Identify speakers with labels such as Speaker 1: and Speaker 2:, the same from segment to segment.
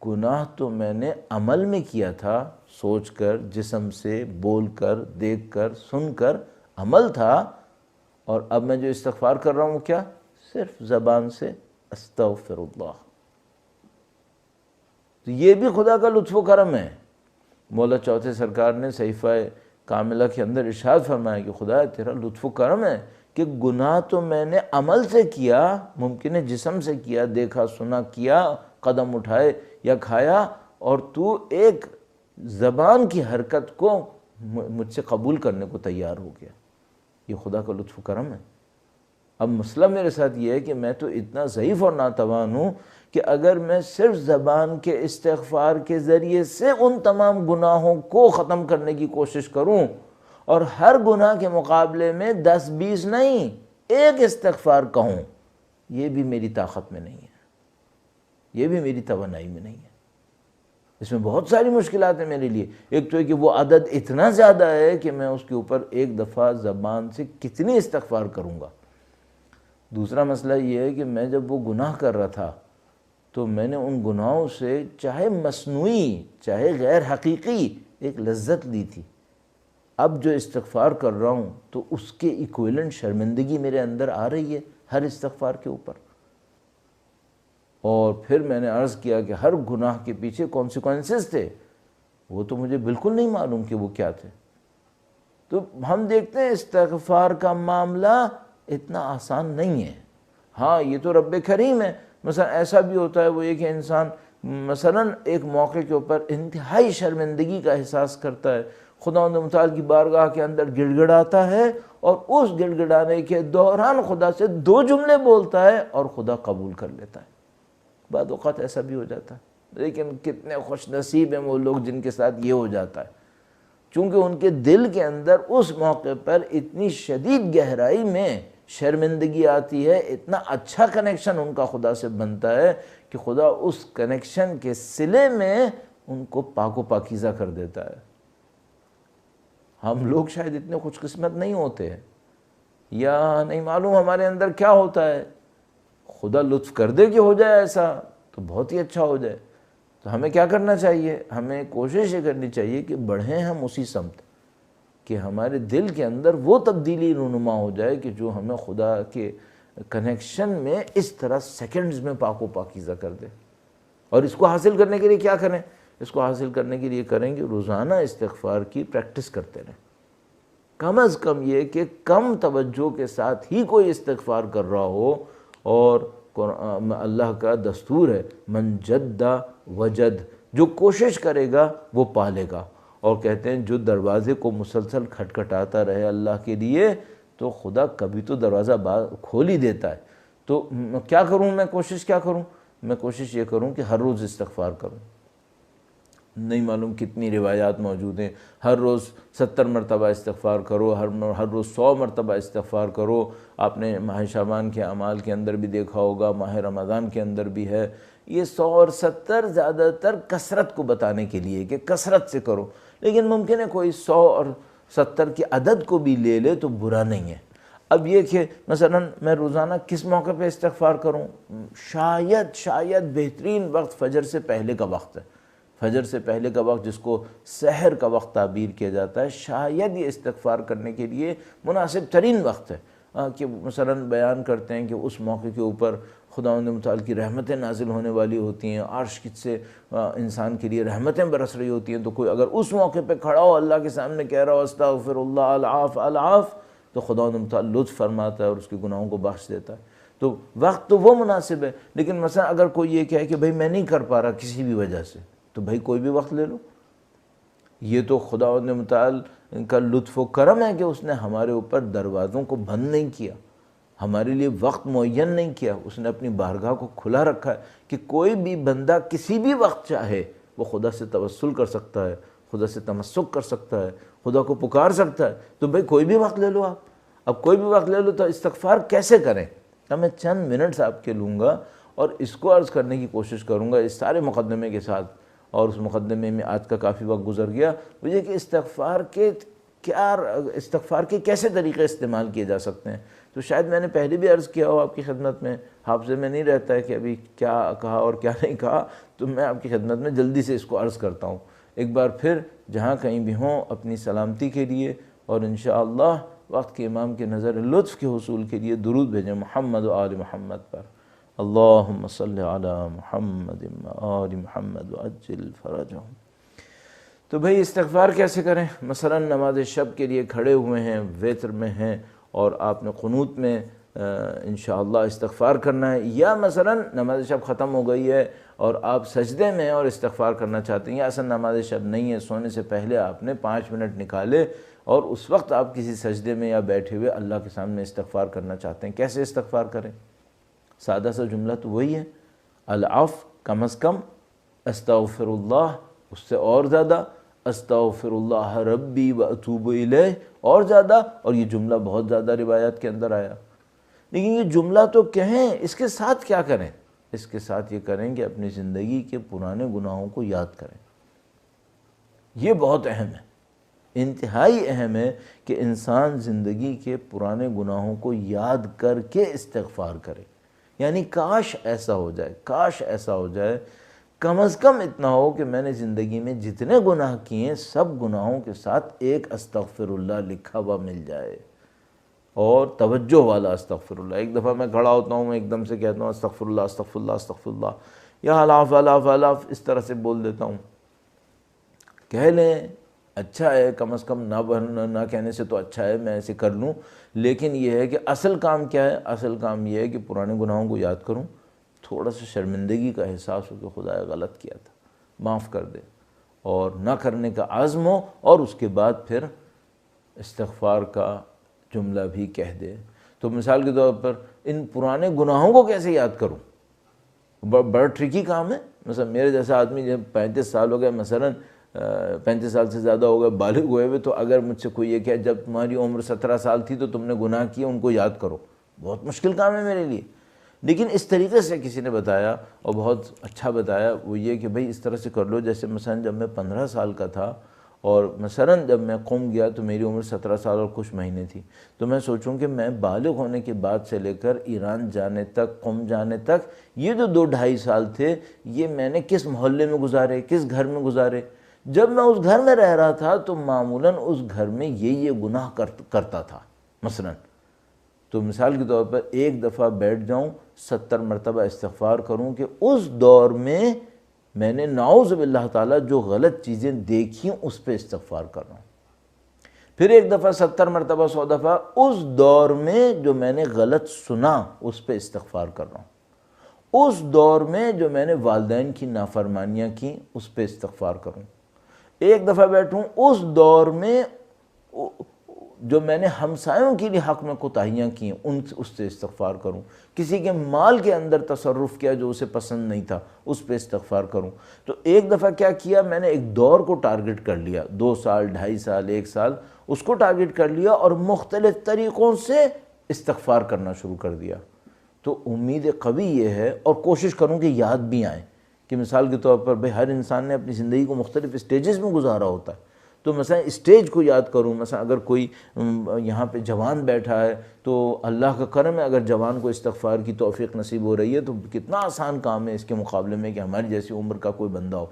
Speaker 1: گناہ تو میں نے عمل میں کیا تھا، سوچ کر، جسم سے، بول کر، دیکھ کر، سن کر عمل تھا، اور اب میں جو استغفار کر رہا ہوں کیا؟ صرف زبان سے استغفر اللہ۔ تو یہ بھی خدا کا لطف و کرم ہے۔ مولا چوتھے سرکار نے صحیفہ کاملہ کے اندر ارشاد فرمایا کہ خدا تیرا لطف و کرم ہے کہ گناہ تو میں نے عمل سے کیا، ممکن ہے جسم سے کیا، دیکھا سنا کیا، قدم اٹھائے یا کھایا، اور تو ایک زبان کی حرکت کو مجھ سے قبول کرنے کو تیار ہو گیا۔ یہ خدا کا لطف و کرم ہے۔ اب مسئلہ میرے ساتھ یہ ہے کہ میں تو اتنا ضعیف اور ناتوان ہوں کہ اگر میں صرف زبان کے استغفار کے ذریعے سے ان تمام گناہوں کو ختم کرنے کی کوشش کروں، اور ہر گناہ کے مقابلے میں 10-20 نہیں، ایک استغفار کہوں، یہ بھی میری طاقت میں نہیں ہے، یہ بھی میری توانائی میں نہیں ہے۔ اس میں بہت ساری مشکلات ہیں میرے لیے۔ ایک تو ہے کہ وہ عدد اتنا زیادہ ہے کہ میں اس کے اوپر ایک دفعہ زبان سے کتنی استغفار کروں گا۔ دوسرا مسئلہ یہ ہے کہ میں جب وہ گناہ کر رہا تھا تو میں نے ان گناہوں سے چاہے مصنوعی چاہے غیر حقیقی ایک لذت لی تھی۔ اب جو استغفار کر رہا ہوں تو اس کے ایکویلنٹ شرمندگی میرے اندر آ رہی ہے ہر استغفار کے اوپر۔ اور پھر میں نے عرض کیا کہ ہر گناہ کے پیچھے کانسیکوینسز تھے، وہ تو مجھے بالکل نہیں معلوم کہ وہ کیا تھے۔ تو ہم دیکھتے ہیں استغفار کا معاملہ اتنا آسان نہیں ہے۔ ہاں یہ تو رب کریم ہے۔ مثلا ایسا بھی ہوتا ہے وہ یہ کہ انسان مثلا ایک موقع کے اوپر انتہائی شرمندگی کا احساس کرتا ہے، خداوند متعال کی بارگاہ کے اندر گڑ گڑاتا ہے، اور اس گڑ گڑانے کے دوران خدا سے 2 جملے بولتا ہے اور خدا قبول کر لیتا ہے۔ بعض اوقات ایسا بھی ہو جاتا ہے، لیکن کتنے خوش نصیب ہیں وہ لوگ جن کے ساتھ یہ ہو جاتا ہے، چونکہ ان کے دل کے اندر اس موقع پر اتنی شدید گہرائی میں شرمندگی آتی ہے، اتنا اچھا کنیکشن ان کا خدا سے بنتا ہے کہ خدا اس کنیکشن کے صلے میں ان کو پاک و پاکیزہ کر دیتا ہے۔ ہم لوگ شاید اتنے خوش قسمت نہیں ہوتے ہیں، یا نہیں معلوم ہمارے اندر کیا ہوتا ہے۔ خدا لطف کر دے کہ ہو جائے ایسا تو بہت ہی اچھا ہو جائے۔ تو ہمیں کیا کرنا چاہیے؟ ہمیں کوشش یہ کرنی چاہیے کہ بڑھیں ہم اسی سمت، کہ ہمارے دل کے اندر وہ تبدیلی رونما ہو جائے کہ جو ہمیں خدا کے کنیکشن میں اس طرح سیکنڈز میں پاک و پاکیزہ کر دے۔ اور اس کو حاصل کرنے کے لیے کیا کریں؟ اس کو حاصل کرنے کے لیے کریں کہ روزانہ استغفار کی پریکٹس کرتے رہیں۔ کم از کم یہ کہ کم توجہ کے ساتھ ہی کوئی استغفار کر رہا ہو، اور اللہ کا دستور ہے من جد وجد، جو کوشش کرے گا وہ پالے گا، اور کہتے ہیں جو دروازے کو مسلسل کھٹکھٹاتا رہے اللہ کے لیے تو خدا کبھی تو دروازہ کھول ہی دیتا ہے۔ تو کیا کروں میں؟ کوشش کیا کروں؟ میں کوشش یہ کروں کہ ہر روز استغفار کروں۔ نہیں معلوم کتنی روایات موجود ہیں، ہر روز 70 مرتبہ استغفار کرو، ہر روز 100 مرتبہ استغفار کرو۔ آپ نے ماہ شعبان کے اعمال کے اندر بھی دیکھا ہوگا، ماہ رمضان کے اندر بھی ہے۔ یہ 100 اور 70 زیادہ تر کثرت کو بتانے کے لیے کہ کثرت سے کرو، لیکن ممکن ہے کوئی 100 اور 70 کی عدد کو بھی لے لے تو برا نہیں ہے۔ اب یہ کہ مثلا میں روزانہ کس موقع پہ استغفار کروں؟ شاید بہترین وقت فجر سے پہلے کا وقت ہے۔ فجر سے پہلے کا وقت جس کو سحر کا وقت تعبیر کیا جاتا ہے، شاید یہ استغفار کرنے کے لیے مناسب ترین وقت ہے۔ کہ مثلا بیان کرتے ہیں کہ اس موقع کے اوپر خداوند متعال کی رحمتیں نازل ہونے والی ہوتی ہیں، عرش سے انسان کے لیے رحمتیں برس رہی ہوتی ہیں۔ تو کوئی اگر اس موقع پہ کھڑا ہو اللہ کے سامنے کہہ رہا ہو استغفر اللہ العاف العاف، تو خداوند متعال لطف فرماتا ہے اور اس کے گناہوں کو بخش دیتا ہے۔ تو وقت تو وہ مناسب ہے، لیکن مثلا اگر کوئی یہ کہے کہ بھئی میں نہیں کر پا رہا کسی بھی وجہ سے، تو بھائی کوئی بھی وقت لے لو۔ یہ تو خداوند متعال کا لطف و کرم ہے کہ اس نے ہمارے اوپر دروازوں کو بند نہیں کیا، ہمارے لیے وقت معین نہیں کیا، اس نے اپنی بارگاہ کو کھلا رکھا ہے کہ کوئی بھی بندہ کسی بھی وقت چاہے وہ خدا سے توسل کر سکتا ہے، خدا سے تمسک کر سکتا ہے، خدا کو پکار سکتا ہے۔ تو بھائی کوئی بھی وقت لے لو آپ۔ اب کوئی بھی وقت لے لو تو استغفار کیسے کریں؟ اب میں چند منٹس آپ کے لوں گا اور اس کو عرض کرنے کی کوشش کروں گا اس سارے مقدمے کے ساتھ، اور اس مقدمے میں آج کا کافی وقت گزر گیا۔ وہ یہ کہ استغفار کے کیسے طریقے استعمال کیے جا سکتے ہیں۔ تو شاید میں نے پہلے بھی عرض کیا ہو آپ کی خدمت میں، حافظے میں نہیں رہتا ہے کہ ابھی کیا کہا اور کیا نہیں کہا، تو میں آپ کی خدمت میں جلدی سے اس کو عرض کرتا ہوں۔ ایک بار پھر جہاں کہیں بھی ہوں اپنی سلامتی کے لیے اور انشاءاللہ وقت کے امام کے نظر لطف کے حصول کے لیے درود بھیجیں محمد و آل محمد پر۔ اللہم صلی علی محمد و آل محمد وعجل فرجہم۔ تو بھئی استغفار کیسے کریں؟ مثلا نماز شب کے لیے کھڑے ہوئے ہیں، وتر میں ہیں اور آپ نے قنوت میں انشاءاللہ استغفار کرنا ہے، یا مثلا نماز شب ختم ہو گئی ہے اور آپ سجدے میں اور استغفار کرنا چاہتے ہیں، یا اصل نماز شب نہیں ہے، سونے سے پہلے آپ نے 5 منٹ نکالے اور اس وقت آپ کسی سجدے میں یا بیٹھے ہوئے اللہ کے سامنے استغفار کرنا چاہتے ہیں، کیسے استغفار کریں؟ سادہ سا جملہ تو وہی ہے، العفو کم از کم، استغفر اللہ اس سے اور زیادہ، استغفر اللہ ربی و اتوب الیہ اور زیادہ، اور یہ جملہ بہت زیادہ روایات کے اندر آیا۔ لیکن یہ جملہ تو کہیں، اس کے ساتھ کیا کریں؟ اس کے ساتھ یہ کریں کہ اپنی زندگی کے پرانے گناہوں کو یاد کریں۔ یہ بہت اہم ہے، انتہائی اہم ہے کہ انسان زندگی کے پرانے گناہوں کو یاد کر کے استغفار کرے۔ یعنی کاش ایسا ہو جائے، کاش ایسا ہو جائے، کم از کم اتنا ہو کہ میں نے زندگی میں جتنے گناہ کیے سب گناہوں کے ساتھ ایک استغفر اللہ لکھا ہوا مل جائے، اور توجہ والا استغفر اللہ۔ ایک دفعہ میں کھڑا ہوتا ہوں، میں ایک دم سے کہتا ہوں استغفر اللہ استغفر اللہ استغفر اللہ، یا الاف الاف الاف اس طرح سے بول دیتا ہوں۔ کہہ لیں اچھا ہے، کم از کم نہ کہنے سے تو اچھا ہے میں ایسے کر لوں، لیکن یہ ہے کہ اصل کام کیا ہے؟ اصل کام یہ ہے کہ پرانے گناہوں کو یاد کروں، تھوڑا سا شرمندگی کا احساس ہو کہ خدایا غلط کیا تھا، معاف کر دے، اور نہ کرنے کا عزم ہو، اور اس کے بعد پھر استغفار کا جملہ بھی کہہ دے۔ تو مثال کے طور پر ان پرانے گناہوں کو کیسے یاد کروں؟ بڑا ٹرکی کام ہے۔ مثلا میرے جیسا آدمی جب 35 سال ہو گئے، مثلا 35 سال سے زیادہ ہو گئے، بالغ ہوئے ہوئے، تو اگر مجھ سے کوئی یہ کہے جب تمہاری عمر 17 سال تھی تو تم نے گناہ کیے، ان کو یاد کرو، بہت مشکل کام ہے میرے لیے۔ لیکن اس طریقے سے کسی نے بتایا اور بہت اچھا بتایا، وہ یہ کہ بھئی اس طرح سے کر لو، جیسے مثلا جب میں 15 سال کا تھا اور مثلا جب میں قم گیا تو میری عمر 17 سال اور کچھ مہینے تھی، تو میں سوچوں کہ میں بالغ ہونے کے بعد سے لے کر ایران جانے تک، قم جانے تک، یہ جو 2-2.5 سال تھے، یہ میں نے کس محلے میں گزارے، کس گھر میں گزارے۔ جب میں اس گھر میں رہ رہا تھا تو معمولاً اس گھر میں یہ گناہ کرتا تھا مثلا۔ تو مثال کے طور پر ایک دفعہ بیٹھ جاؤں، 70 مرتبہ استغفار کروں کہ اس دور میں میں نے نعوذ باللہ تعالیٰ جو غلط چیزیں دیکھیں اس پہ استغفار کر رہا ہوں۔ پھر ایک دفعہ 70 مرتبہ 100 دفعہ اس دور میں جو میں نے غلط سنا اس پہ استغفار کر رہا ہوں۔ اس دور میں جو میں نے والدین کی نافرمانیاں کی اس پہ استغفار کروں۔ ایک دفعہ بیٹھوں اس دور میں جو میں نے ہمسایوں کے لیے حق میں کوتاہیاں کی اس سے استغفار کروں۔ کسی کے مال کے اندر تصرف کیا جو اسے پسند نہیں تھا اس پہ استغفار کروں۔ تو ایک دفعہ کیا کیا، میں نے ایک دور کو ٹارگٹ کر لیا، 2 سال 2.5 سال 1 سال، اس کو ٹارگٹ کر لیا اور مختلف طریقوں سے استغفار کرنا شروع کر دیا۔ تو امید قوی یہ ہے، اور کوشش کروں کہ یاد بھی آئیں، کہ مثال کے طور پر بھئی ہر انسان نے اپنی زندگی کو مختلف اسٹیجز میں گزارا ہوتا ہے، تو مثلا اسٹیج کو یاد کروں۔ مثلا اگر کوئی یہاں پہ جوان بیٹھا ہے تو اللہ کا کرم ہے، اگر جوان کو استغفار کی توفیق نصیب ہو رہی ہے تو کتنا آسان کام ہے اس کے مقابلے میں کہ ہماری جیسی عمر کا کوئی بندہ ہو۔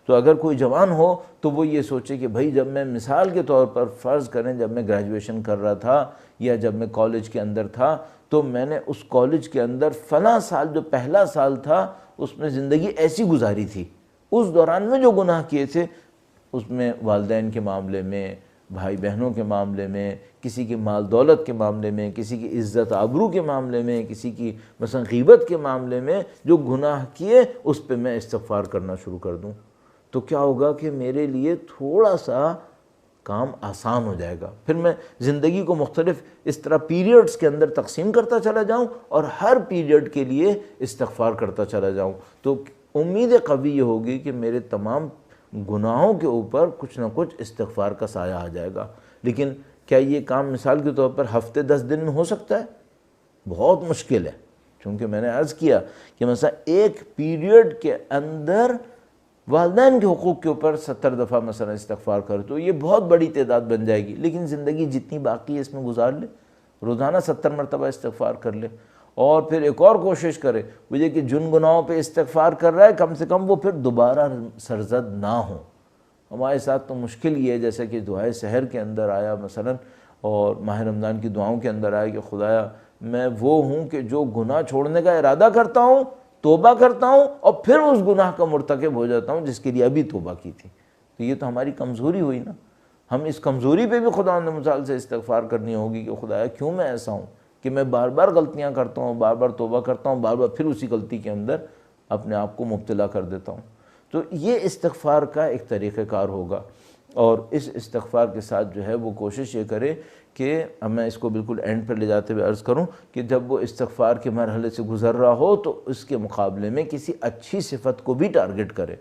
Speaker 1: تو اگر کوئی جوان ہو تو وہ یہ سوچے کہ بھئی جب میں مثال کے طور پر فرض کریں جب میں گریجویشن کر رہا تھا یا جب میں کالج کے اندر تھا، تو میں نے اس کالج کے اندر فلاں سال جو پہلا سال تھا اس میں زندگی ایسی گزاری تھی، اس دوران میں جو گناہ کیے تھے اس میں والدین کے معاملے میں، بھائی بہنوں کے معاملے میں، کسی کی مال دولت کے معاملے میں، کسی کی عزت آبرو کے معاملے میں، کسی کی مثلا غیبت کے معاملے میں جو گناہ کیے اس پہ میں استغفار کرنا شروع کر دوں، تو کیا ہوگا کہ میرے لیے تھوڑا سا کام آسان ہو جائے گا۔ پھر میں زندگی کو مختلف اس طرح پیریڈز کے اندر تقسیم کرتا چلا جاؤں اور ہر پیریڈ کے لیے استغفار کرتا چلا جاؤں، تو امید قوی یہ ہوگی کہ میرے تمام گناہوں کے اوپر کچھ نہ کچھ استغفار کا سایہ آ جائے گا۔ لیکن کیا یہ کام مثال کے طور پر ہفتے 10 دن میں ہو سکتا ہے؟ بہت مشکل ہے، چونکہ میں نے عرض کیا کہ مثلا ایک پیریڈ کے اندر والدین کے حقوق کے اوپر 70 دفعہ مثلا استغفار کر تو یہ بہت بڑی تعداد بن جائے گی، لیکن زندگی جتنی باقی ہے اس میں گزار لے، روزانہ 70 مرتبہ استغفار کر لے، اور پھر ایک اور کوشش کرے وہ یہ کہ جن گناہوں پہ استغفار کر رہا ہے کم سے کم وہ پھر دوبارہ سرزد نہ ہوں۔ ہمارے ساتھ تو مشکل یہ ہے، جیسے کہ دعائے سحر کے اندر آیا مثلا، اور ماہ رمضان کی دعاؤں کے اندر آیا کہ خدایا میں وہ ہوں کہ جو گناہ چھوڑنے کا ارادہ کرتا ہوں، توبہ کرتا ہوں، اور پھر اس گناہ کا مرتکب ہو جاتا ہوں جس کے لیے ابھی توبہ کی تھی۔ تو یہ تو ہماری کمزوری ہوئی نا۔ ہم اس کمزوری پہ بھی خداوند متعال سے استغفار کرنی ہوگی کہ خدایا کیوں میں ایسا ہوں کہ میں بار بار غلطیاں کرتا ہوں، بار بار توبہ کرتا ہوں، بار بار پھر اسی غلطی کے اندر اپنے آپ کو مبتلا کر دیتا ہوں۔ تو یہ استغفار کا ایک طریقہ کار ہوگا، اور اس استغفار کے ساتھ جو ہے وہ کوشش یہ کرے کہ اب میں اس کو بالکل اینڈ پر لے جاتے ہوئے عرض کروں کہ جب وہ استغفار کے مرحلے سے گزر رہا ہو تو اس کے مقابلے میں کسی اچھی صفت کو بھی ٹارگٹ کرے۔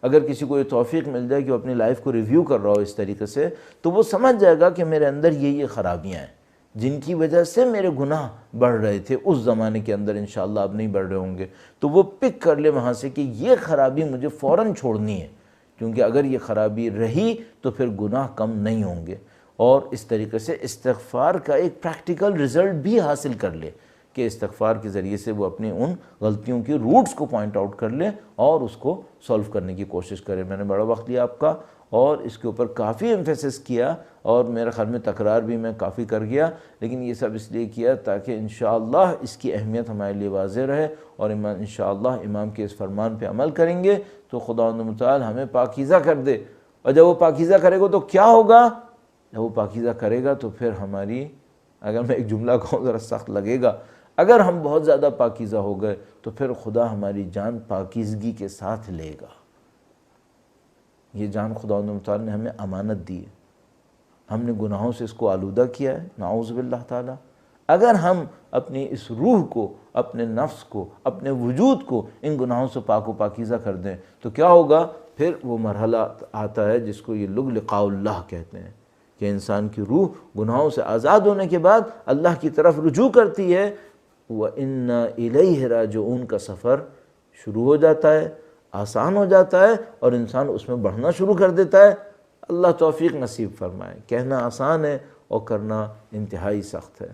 Speaker 1: اگر کسی کو یہ توفیق مل جائے کہ وہ اپنی لائف کو ریویو کر رہا ہو اس طریقے سے، تو وہ سمجھ جائے گا کہ میرے اندر یہ خرابیاں ہیں جن کی وجہ سے میرے گناہ بڑھ رہے تھے اس زمانے کے اندر، انشاءاللہ اب نہیں بڑھ رہے ہوں گے۔ تو وہ پک کر لے وہاں سے کہ یہ خرابی مجھے فوراً چھوڑنی ہے، کیونکہ اگر یہ خرابی رہی تو پھر گناہ کم نہیں ہوں گے۔ اور اس طریقے سے استغفار کا ایک پریکٹیکل رزلٹ بھی حاصل کر لے کہ استغفار کے ذریعے سے وہ اپنی ان غلطیوں کی روٹس کو پوائنٹ آؤٹ کر لے اور اس کو سولو کرنے کی کوشش کرے۔ میں نے بڑا وقت لیا آپ کا اور اس کے اوپر کافی ایمفیسس کیا، اور میرے خیال میں تکرار بھی میں کافی کر گیا، لیکن یہ سب اس لیے کیا تاکہ انشاءاللہ اس کی اہمیت ہمارے لیے واضح رہے، اور انشاءاللہ امام کے اس فرمان پہ عمل کریں گے تو خداوند متعال ہمیں پاکیزہ کر دے۔ اور جب وہ پاکیزہ کرے گا تو کیا ہوگا؟ جب وہ پاکیزہ کرے گا تو پھر ہماری، اگر میں ایک جملہ کہوں ذرا سخت لگے گا، اگر ہم بہت زیادہ پاکیزہ ہو گئے تو پھر خدا ہماری جان پاکیزگی کے ساتھ لے گا۔ یہ جان خداوند متعال نے ہمیں امانت دی ہے، ہم نے گناہوں سے اس کو آلودہ کیا ہے، نعوذ باللہ تعالی۔ اگر ہم اپنی اس روح کو، اپنے نفس کو، اپنے وجود کو ان گناہوں سے پاک و پاکیزہ کر دیں تو کیا ہوگا؟ پھر وہ مرحلہ آتا ہے جس کو یہ لوگ لقاء اللہ کہتے ہیں، کہ انسان کی روح گناہوں سے آزاد ہونے کے بعد اللہ کی طرف رجوع کرتی ہے، وَإِنَّا إِلَيْهِ رَاجِعُونَ کا سفر شروع ہو جاتا ہے، آسان ہو جاتا ہے، اور انسان اس میں بڑھنا شروع کر دیتا ہے۔ اللہ توفیق نصیب فرمائے۔ کہنا آسان ہے اور کرنا انتہائی سخت ہے۔